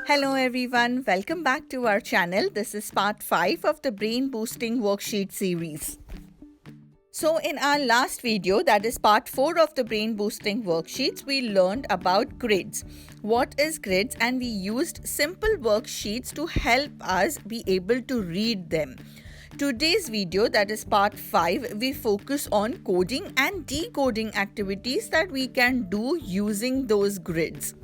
Hello everyone, welcome back to our channel. This is part 5 of the Brain Boosting Worksheet series. So in our last video, that is part 4 of the Brain Boosting Worksheets, we learned about grids. What is grids? And we used simple worksheets to help us be able to read them. Today's video, that is part 5, we focus on coding and decoding activities that we can do using those grids.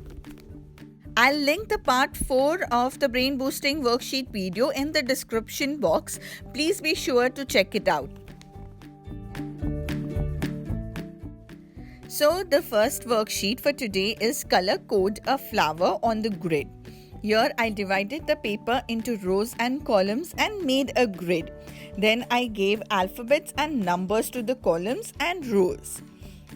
I'll link the part 4 of the Brain Boosting Worksheet video in the description box. Please be sure to check it out. So the first worksheet for today is color code a flower on the grid. Here I divided the paper into rows and columns and made a grid. Then I gave alphabets and numbers to the columns and rows.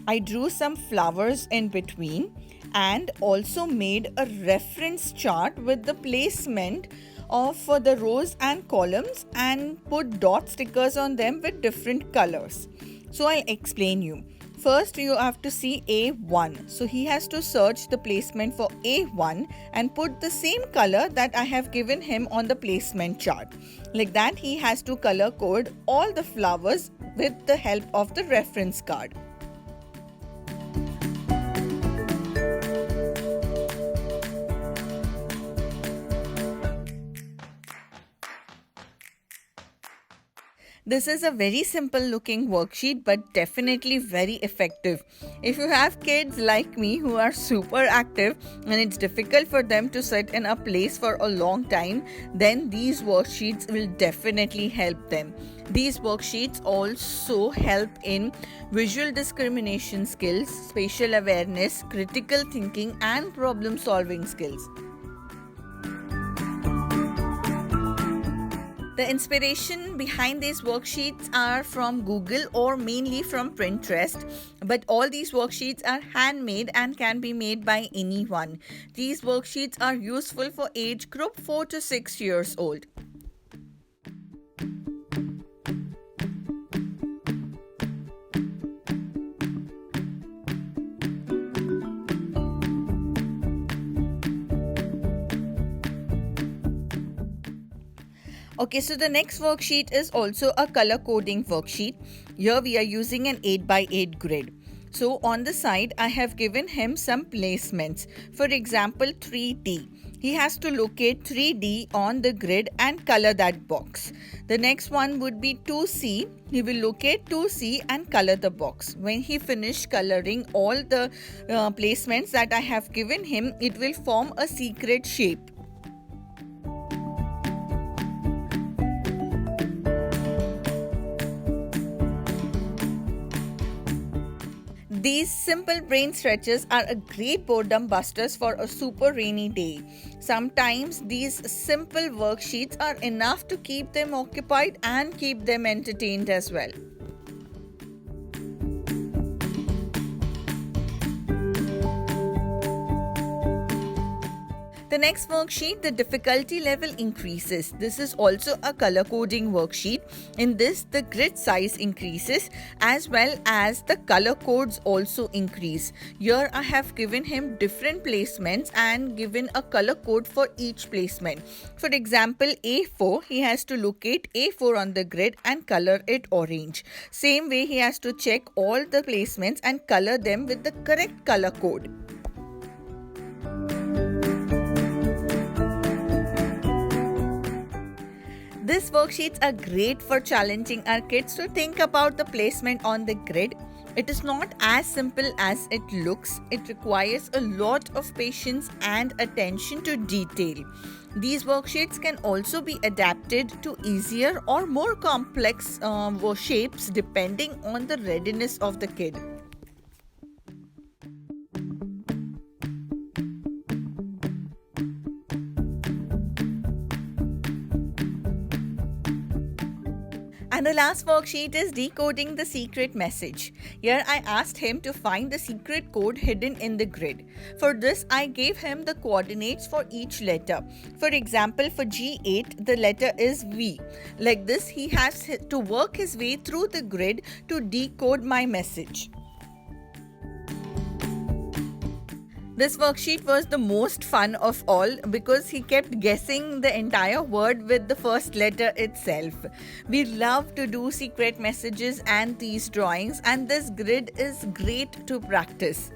I drew some flowers in between and also made a reference chart with the placement of the rows and columns and put dot stickers on them with different colors. So I'll explain you. First you have to see A1. So he has to search the placement for A1 and put the same color that I have given him on the placement chart. Like that he has to color code all the flowers with the help of the reference card. This is a very simple looking worksheet but definitely very effective. If you have kids like me who are super active and it's difficult for them to sit in a place for a long time, then these worksheets will definitely help them. These worksheets also help in visual discrimination skills, spatial awareness, critical thinking and problem solving skills. The inspiration behind these worksheets are from Google or mainly from Pinterest, but all these worksheets are handmade and can be made by anyone. These worksheets are useful for age group 4 to 6 years old. Okay, so the next worksheet is also a color coding worksheet. Here we are using an 8x8 grid. So on the side, I have given him some placements. For example, 3D. He has to locate 3D on the grid and color that box. The next one would be 2C. He will locate 2C and color the box. When he finished coloring all the placements that I have given him, it will form a secret shape. These simple brain stretches are a great boredom busters for a super rainy day. Sometimes these simple worksheets are enough to keep them occupied and keep them entertained as well. The next worksheet, the difficulty level increases. This is also a color coding worksheet. In this, the grid size increases as well as the color codes also increase. Here I have given him different placements and given a color code for each placement. For example, A4, he has to locate A4 on the grid and color it orange. Same way, he has to check all the placements and color them with the correct color code. These worksheets are great for challenging our kids to think about the placement on the grid. It is not as simple as it looks. It requires a lot of patience and attention to detail. These worksheets can also be adapted to easier or more complex shapes depending on the readiness of the kid. And the last worksheet is decoding the secret message. Here I asked him to find the secret code hidden in the grid. For this, I gave him the coordinates for each letter. For example, for G8, the letter is V. Like this, he has to work his way through the grid to decode my message. This worksheet was the most fun of all because he kept guessing the entire word with the first letter itself. We love to do secret messages and these drawings, and this grid is great to practice.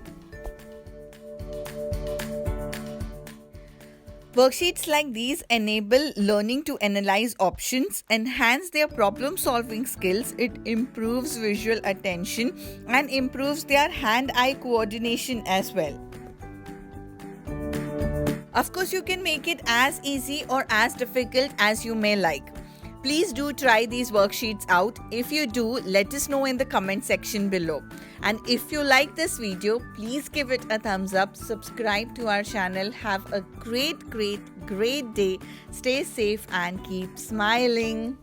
Worksheets like these enable learning to analyze options, enhance their problem-solving skills, it improves visual attention, and improves their hand-eye coordination as well. Of course, you can make it as easy or as difficult as you may like. Please do try these worksheets out. If you do, let us know in the comment section below. And if you like this video, please give it a thumbs up, subscribe to our channel. Have a great day. Stay safe and keep smiling.